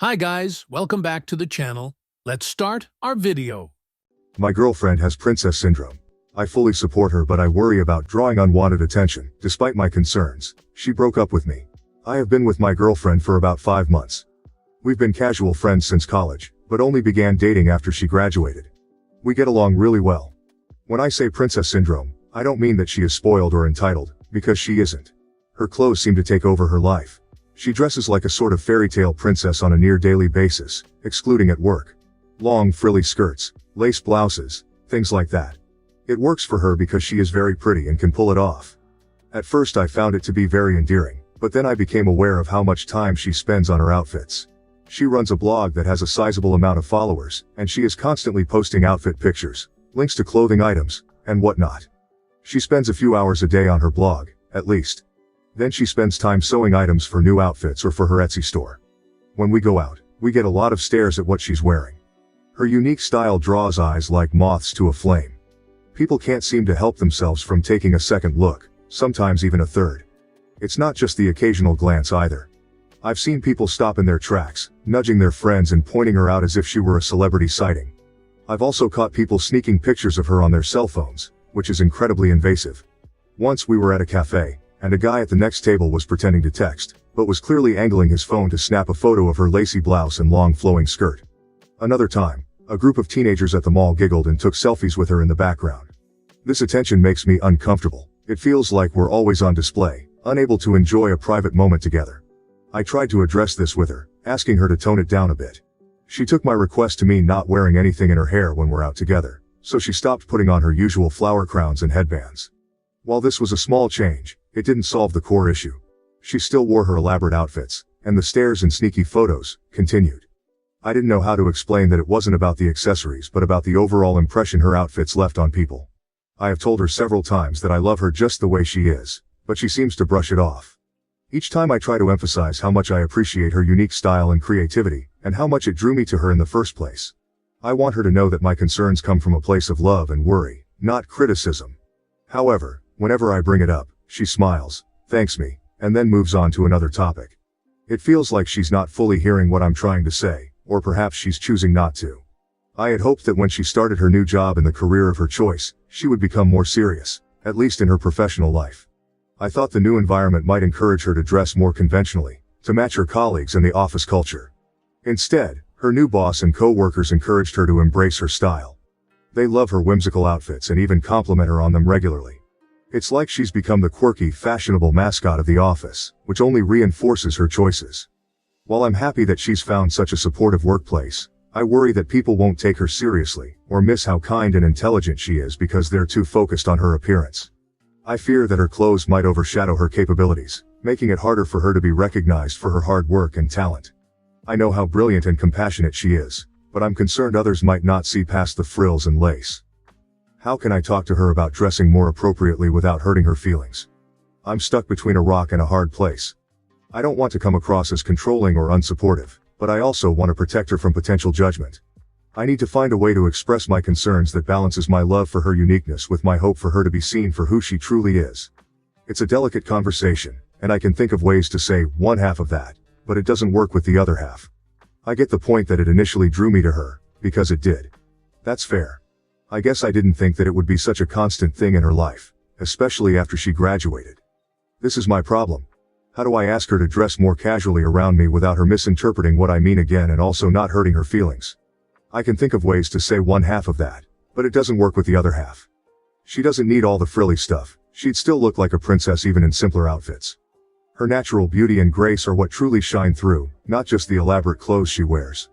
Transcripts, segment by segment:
Hi guys, welcome back to the channel. Let's start our video. My girlfriend has princess syndrome. I fully support her, but I worry about drawing unwanted attention. Despite my concerns, she broke up with me. I have been with my girlfriend for about 5 months. We've been casual friends since college, but only began dating after she graduated. We get along really well. When I say princess syndrome, I don't mean that she is spoiled or entitled, because she isn't. Her clothes seem to take over her life. She dresses like a sort of fairy tale princess on a near daily basis, excluding at work. Long frilly skirts, lace blouses, things like that. It works for her because she is very pretty and can pull it off. At first I found it to be very endearing, but then I became aware of how much time she spends on her outfits. She runs a blog that has a sizable amount of followers, and she is constantly posting outfit pictures, links to clothing items, and whatnot. She spends a few hours a day on her blog, at least. Then she spends time sewing items for new outfits or for her Etsy store. When we go out, we get a lot of stares at what she's wearing. Her unique style draws eyes like moths to a flame. People can't seem to help themselves from taking a second look, sometimes even a third. It's not just the occasional glance either. I've seen people stop in their tracks, nudging their friends and pointing her out as if she were a celebrity sighting. I've also caught people sneaking pictures of her on their cell phones, which is incredibly invasive. Once we were at a cafe, and a guy at the next table was pretending to text, but was clearly angling his phone to snap a photo of her lacy blouse and long flowing skirt. Another time, a group of teenagers at the mall giggled and took selfies with her in the background. This attention makes me uncomfortable. It feels like we're always on display, unable to enjoy a private moment together. I tried to address this with her, asking her to tone it down a bit. She took my request to mean not wearing anything in her hair when we're out together, so she stopped putting on her usual flower crowns and headbands. While this was a small change, it didn't solve the core issue. She still wore her elaborate outfits, and the stares and sneaky photos continued. I didn't know how to explain that it wasn't about the accessories but about the overall impression her outfits left on people. I have told her several times that I love her just the way she is, but she seems to brush it off. Each time I try to emphasize how much I appreciate her unique style and creativity, and how much it drew me to her in the first place. I want her to know that my concerns come from a place of love and worry, not criticism. However, whenever I bring it up, she smiles, thanks me, and then moves on to another topic. It feels like she's not fully hearing what I'm trying to say, or perhaps she's choosing not to. I had hoped that when she started her new job in the career of her choice, she would become more serious, at least in her professional life. I thought the new environment might encourage her to dress more conventionally, to match her colleagues and the office culture. Instead, her new boss and co-workers encouraged her to embrace her style. They love her whimsical outfits and even compliment her on them regularly. It's like she's become the quirky, fashionable mascot of the office, which only reinforces her choices. While I'm happy that she's found such a supportive workplace, I worry that people won't take her seriously, or miss how kind and intelligent she is because they're too focused on her appearance. I fear that her clothes might overshadow her capabilities, making it harder for her to be recognized for her hard work and talent. I know how brilliant and compassionate she is, but I'm concerned others might not see past the frills and lace. How can I talk to her about dressing more appropriately without hurting her feelings? I'm stuck between a rock and a hard place. I don't want to come across as controlling or unsupportive, but I also want to protect her from potential judgment. I need to find a way to express my concerns that balances my love for her uniqueness with my hope for her to be seen for who she truly is. It's a delicate conversation, and I can think of ways to say one half of that, but it doesn't work with the other half. I get the point that it initially drew me to her, because it did. That's fair. I guess I didn't think that it would be such a constant thing in her life, especially after she graduated. This is my problem. How do I ask her to dress more casually around me without her misinterpreting what I mean again and also not hurting her feelings? I can think of ways to say one half of that, but it doesn't work with the other half. She doesn't need all the frilly stuff. She'd still look like a princess even in simpler outfits. Her natural beauty and grace are what truly shine through, not just the elaborate clothes she wears.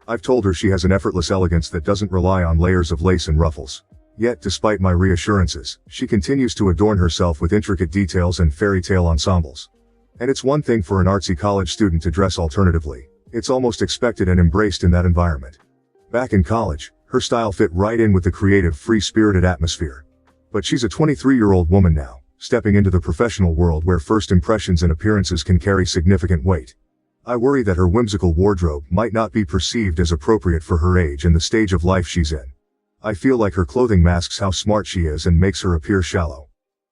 I've told her she has an effortless elegance that doesn't rely on layers of lace and ruffles. Yet, despite my reassurances, she continues to adorn herself with intricate details and fairy tale ensembles. And it's one thing for an artsy college student to dress alternatively. It's almost expected and embraced in that environment. Back in college, her style fit right in with the creative, free-spirited atmosphere. But she's a 23-year-old woman now, stepping into the professional world where first impressions and appearances can carry significant weight. I worry that her whimsical wardrobe might not be perceived as appropriate for her age and the stage of life she's in. I feel like her clothing masks how smart she is and makes her appear shallow.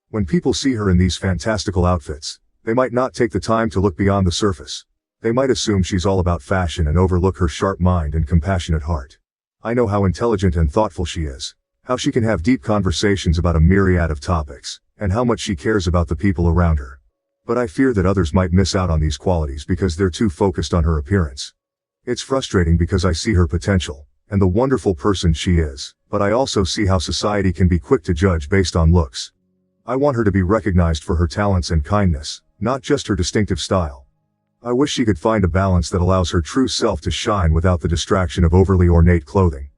When people see her in these fantastical outfits, they might not take the time to look beyond the surface. They might assume she's all about fashion and overlook her sharp mind and compassionate heart. I know how intelligent and thoughtful she is, how she can have deep conversations about a myriad of topics, and how much she cares about the people around her. But I fear that others might miss out on these qualities because they're too focused on her appearance. It's frustrating because I see her potential, and the wonderful person she is, but I also see how society can be quick to judge based on looks. I want her to be recognized for her talents and kindness, not just her distinctive style. I wish she could find a balance that allows her true self to shine without the distraction of overly ornate clothing.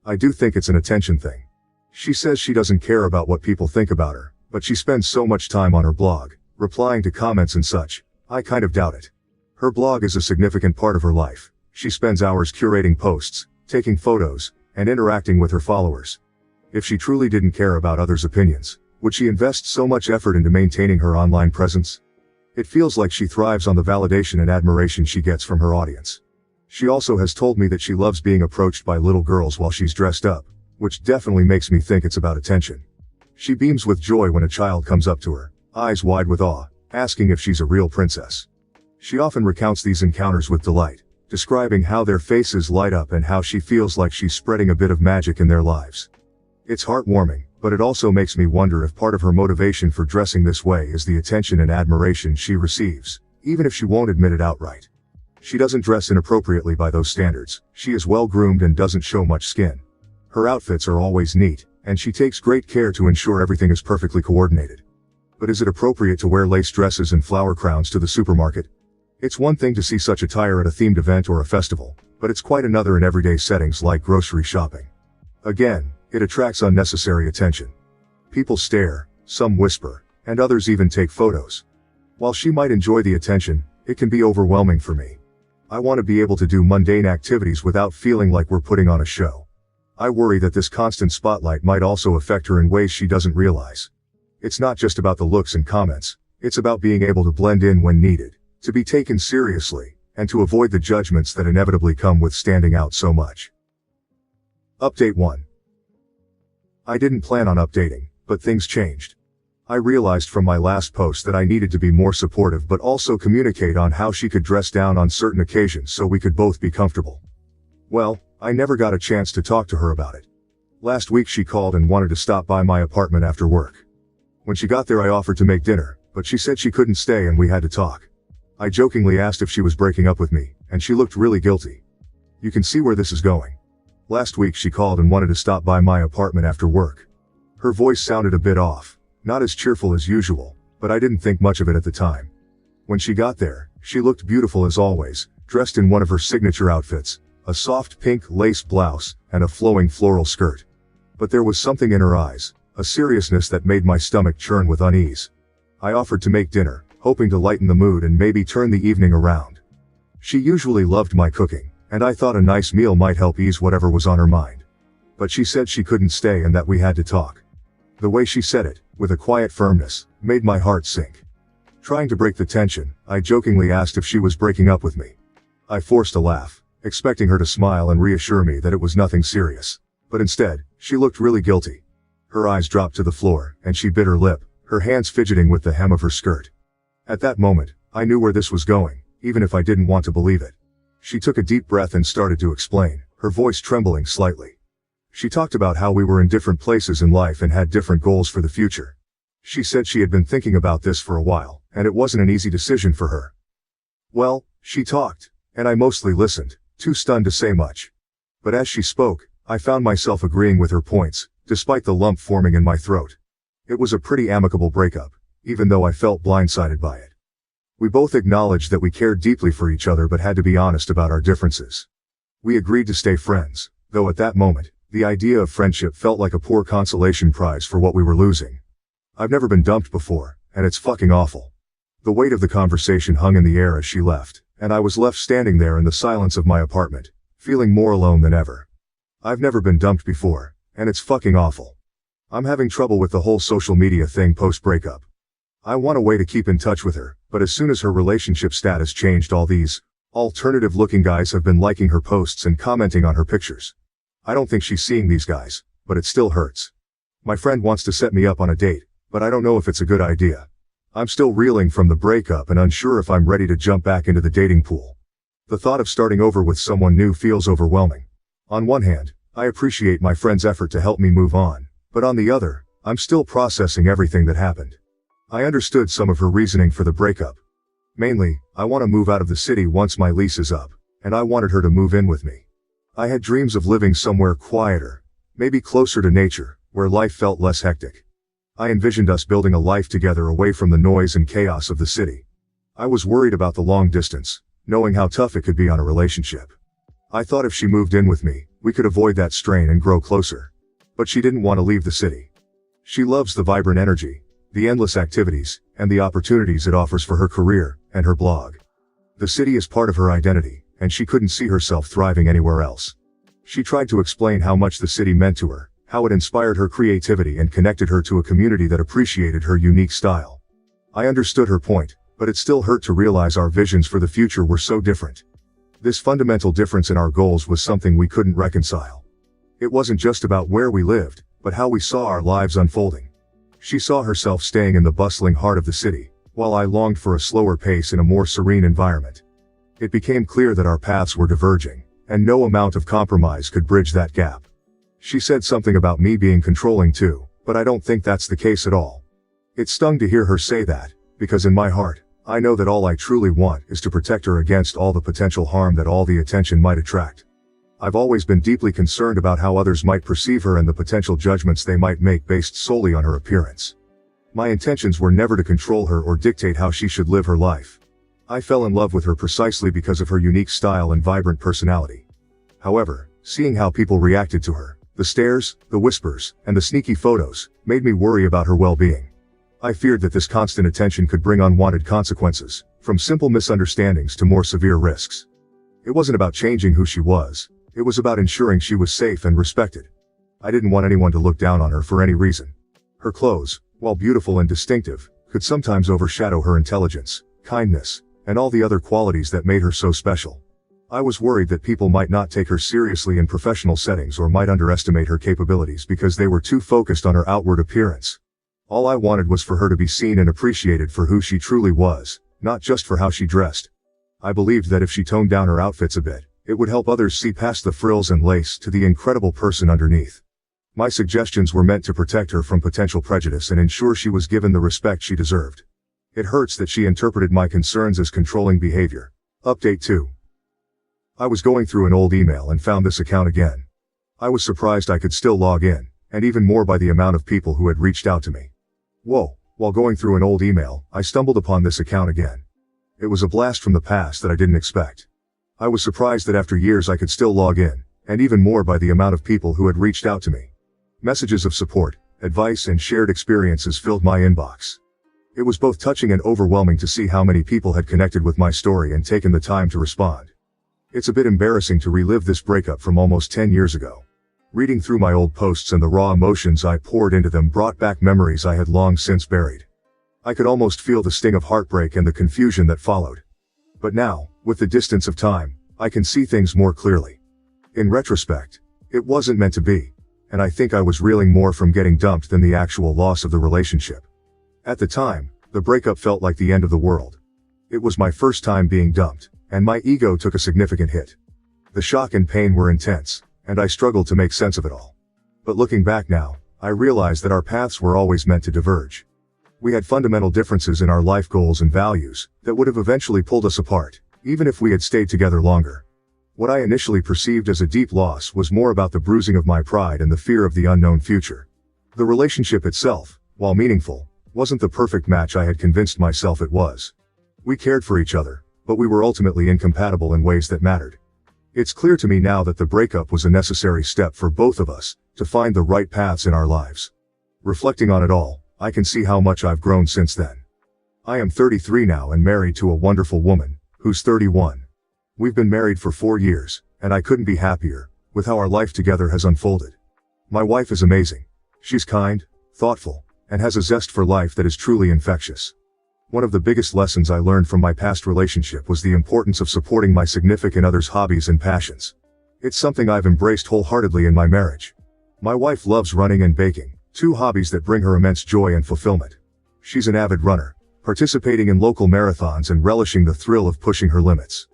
I do think it's an attention thing. She says she doesn't care about what people think about her, but she spends so much time on her blog, replying to comments and such. I kind of doubt it. Her blog is a significant part of her life. She spends hours curating posts, taking photos, and interacting with her followers. If she truly didn't care about others' opinions, would she invest so much effort into maintaining her online presence? It feels like she thrives on the validation and admiration she gets from her audience. She also has told me that she loves being approached by little girls while she's dressed up, which definitely makes me think it's about attention. She beams with joy when a child comes up to her, eyes wide with awe, asking if she's a real princess. She often recounts these encounters with delight, describing how their faces light up and how she feels like she's spreading a bit of magic in their lives. It's heartwarming, but it also makes me wonder if part of her motivation for dressing this way is the attention and admiration she receives, even if she won't admit it outright. She doesn't dress inappropriately by those standards. She is well groomed and doesn't show much skin. Her outfits are always neat, and she takes great care to ensure everything is perfectly coordinated. But is it appropriate to wear lace dresses and flower crowns to the supermarket? It's one thing to see such attire at a themed event or a festival, but it's quite another in everyday settings like grocery shopping. Again, it attracts unnecessary attention. People stare, some whisper, and others even take photos. While she might enjoy the attention, it can be overwhelming for me. I want to be able to do mundane activities without feeling like we're putting on a show. I worry that this constant spotlight might also affect her in ways she doesn't realize. It's not just about the looks and comments, it's about being able to blend in when needed, to be taken seriously, and to avoid the judgments that inevitably come with standing out so much. Update 1. I didn't plan on updating, but things changed. I realized from my last post that I needed to be more supportive but also communicate on how she could dress down on certain occasions so we could both be comfortable. Well, I never got a chance to talk to her about it. Last week she called and wanted to stop by my apartment after work. When she got there I offered to make dinner, but she said she couldn't stay and we had to talk. I jokingly asked if she was breaking up with me, and she looked really guilty. You can see where this is going. Last week she called and wanted to stop by my apartment after work. Her voice sounded a bit off, not as cheerful as usual, but I didn't think much of it at the time. When she got there, she looked beautiful as always, dressed in one of her signature outfits, a soft pink lace blouse, and a flowing floral skirt. But there was something in her eyes, a seriousness that made my stomach churn with unease. I offered to make dinner, hoping to lighten the mood and maybe turn the evening around. She usually loved my cooking, and I thought a nice meal might help ease whatever was on her mind. But she said she couldn't stay and that we had to talk. The way she said it, with a quiet firmness, made my heart sink. Trying to break the tension, I jokingly asked if she was breaking up with me. I forced a laugh, expecting her to smile and reassure me that it was nothing serious. But instead, she looked really guilty. Her eyes dropped to the floor, and she bit her lip, her hands fidgeting with the hem of her skirt. At that moment, I knew where this was going, even if I didn't want to believe it. She took a deep breath and started to explain, her voice trembling slightly. She talked about how we were in different places in life and had different goals for the future. She said she had been thinking about this for a while, and it wasn't an easy decision for her. Well, she talked, and I mostly listened, too stunned to say much. But as she spoke, I found myself agreeing with her points, despite the lump forming in my throat. It was a pretty amicable breakup, even though I felt blindsided by it. We both acknowledged that we cared deeply for each other but had to be honest about our differences. We agreed to stay friends, though at that moment, the idea of friendship felt like a poor consolation prize for what we were losing. I've never been dumped before, and it's fucking awful. The weight of the conversation hung in the air as she left, and I was left standing there in the silence of my apartment, feeling more alone than ever. I've never been dumped before, and it's fucking awful. I'm having trouble with the whole social media thing post-breakup. I want a way to keep in touch with her, but as soon as her relationship status changed, all these alternative-looking guys have been liking her posts and commenting on her pictures. I don't think she's seeing these guys, but it still hurts. My friend wants to set me up on a date, but I don't know if it's a good idea. I'm still reeling from the breakup and unsure if I'm ready to jump back into the dating pool. The thought of starting over with someone new feels overwhelming. On one hand, I appreciate my friend's effort to help me move on, but on the other, I'm still processing everything that happened. I understood some of her reasoning for the breakup. Mainly, I want to move out of the city once my lease is up, and I wanted her to move in with me. I had dreams of living somewhere quieter, maybe closer to nature, where life felt less hectic. I envisioned us building a life together away from the noise and chaos of the city. I was worried about the long distance, knowing how tough it could be on a relationship. I thought if she moved in with me, we could avoid that strain and grow closer. But she didn't want to leave the city. She loves the vibrant energy, the endless activities, and the opportunities it offers for her career and her blog. The city is part of her identity, and she couldn't see herself thriving anywhere else. She tried to explain how much the city meant to her, how it inspired her creativity and connected her to a community that appreciated her unique style. I understood her point, but it still hurt to realize our visions for the future were so different. This fundamental difference in our goals was something we couldn't reconcile. It wasn't just about where we lived, but how we saw our lives unfolding. She saw herself staying in the bustling heart of the city, while I longed for a slower pace in a more serene environment. It became clear that our paths were diverging, and no amount of compromise could bridge that gap. She said something about me being controlling too, but I don't think that's the case at all. It stung to hear her say that, because in my heart, I know that all I truly want is to protect her against all the potential harm that all the attention might attract. I've always been deeply concerned about how others might perceive her and the potential judgments they might make based solely on her appearance. My intentions were never to control her or dictate how she should live her life. I fell in love with her precisely because of her unique style and vibrant personality. However, seeing how people reacted to her, the stares, the whispers, and the sneaky photos, made me worry about her well-being. I feared that this constant attention could bring unwanted consequences, from simple misunderstandings to more severe risks. It wasn't about changing who she was. It was about ensuring she was safe and respected. I didn't want anyone to look down on her for any reason. Her clothes, while beautiful and distinctive, could sometimes overshadow her intelligence, kindness, and all the other qualities that made her so special. I was worried that people might not take her seriously in professional settings or might underestimate her capabilities because they were too focused on her outward appearance. All I wanted was for her to be seen and appreciated for who she truly was, not just for how she dressed. I believed that if she toned down her outfits a bit, it would help others see past the frills and lace to the incredible person underneath. My suggestions were meant to protect her from potential prejudice and ensure she was given the respect she deserved. It hurts that she interpreted my concerns as controlling behavior. Update 2. I was going through an old email and found this account again. I was surprised I could still log in, and even more by the amount of people who had reached out to me. Whoa, while going through an old email, I stumbled upon this account again. It was a blast from the past that I didn't expect. I was surprised that after years I could still log in, and even more by the amount of people who had reached out to me. Messages of support, advice, and shared experiences filled my inbox. It was both touching and overwhelming to see how many people had connected with my story and taken the time to respond. It's a bit embarrassing to relive this breakup from almost 10 years ago. Reading through my old posts and the raw emotions I poured into them brought back memories I had long since buried. I could almost feel the sting of heartbreak and the confusion that followed. But now, with the distance of time, I can see things more clearly. In retrospect, it wasn't meant to be, and I think I was reeling more from getting dumped than the actual loss of the relationship. At the time, the breakup felt like the end of the world. It was my first time being dumped, and my ego took a significant hit. The shock and pain were intense, and I struggled to make sense of it all. But looking back now, I realize that our paths were always meant to diverge. We had fundamental differences in our life goals and values that would have eventually pulled us apart, even if we had stayed together longer. What I initially perceived as a deep loss was more about the bruising of my pride and the fear of the unknown future. The relationship itself, while meaningful, wasn't the perfect match I had convinced myself it was. We cared for each other, but we were ultimately incompatible in ways that mattered. It's clear to me now that the breakup was a necessary step for both of us to find the right paths in our lives. Reflecting on it all, I can see how much I've grown since then. I am 33 now and married to a wonderful woman, who's 31. We've been married for 4 years, and I couldn't be happier with how our life together has unfolded. My wife is amazing. She's kind, thoughtful, and has a zest for life that is truly infectious. One of the biggest lessons I learned from my past relationship was the importance of supporting my significant other's hobbies and passions. It's something I've embraced wholeheartedly in my marriage. My wife loves running and baking, 2 hobbies that bring her immense joy and fulfillment. She's an avid runner, participating in local marathons and relishing the thrill of pushing her limits.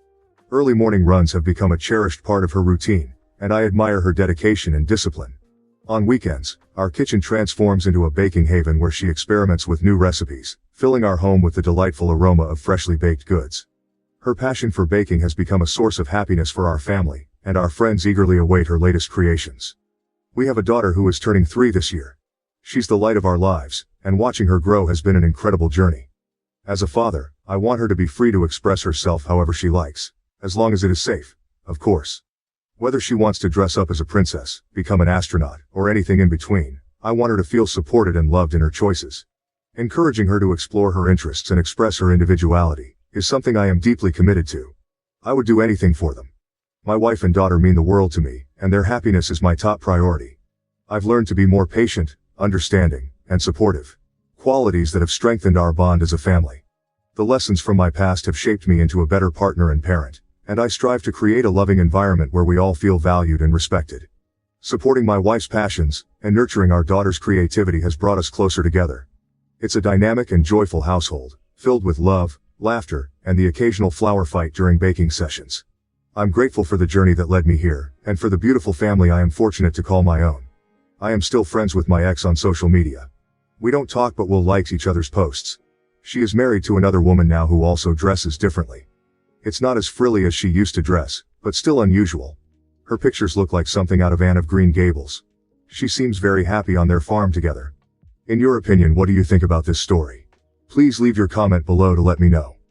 Early morning runs have become a cherished part of her routine, and I admire her dedication and discipline. On weekends, our kitchen transforms into a baking haven where she experiments with new recipes, filling our home with the delightful aroma of freshly baked goods. Her passion for baking has become a source of happiness for our family, and our friends eagerly await her latest creations. We have a daughter who is turning 3 this year. She's the light of our lives, and watching her grow has been an incredible journey. As a father, I want her to be free to express herself however she likes, as long as it is safe, of course. Whether she wants to dress up as a princess, become an astronaut, or anything in between, I want her to feel supported and loved in her choices. Encouraging her to explore her interests and express her individuality is something I am deeply committed to. I would do anything for them. My wife and daughter mean the world to me, and their happiness is my top priority. I've learned to be more patient, understanding, and supportive. Qualities that have strengthened our bond as a family. The lessons from my past have shaped me into a better partner and parent, and I strive to create a loving environment where we all feel valued and respected. Supporting my wife's passions and nurturing our daughter's creativity has brought us closer together. It's a dynamic and joyful household, filled with love, laughter, and the occasional flower fight during baking sessions. I'm grateful for the journey that led me here, and for the beautiful family I am fortunate to call my own. I am still friends with my ex on social media. We don't talk but we'll like each other's posts. She is married to another woman now who also dresses differently. It's not as frilly as she used to dress, but still unusual. Her pictures look like something out of Anne of Green Gables. She seems very happy on their farm together. In your opinion, what do you think about this story? Please leave your comment below to let me know.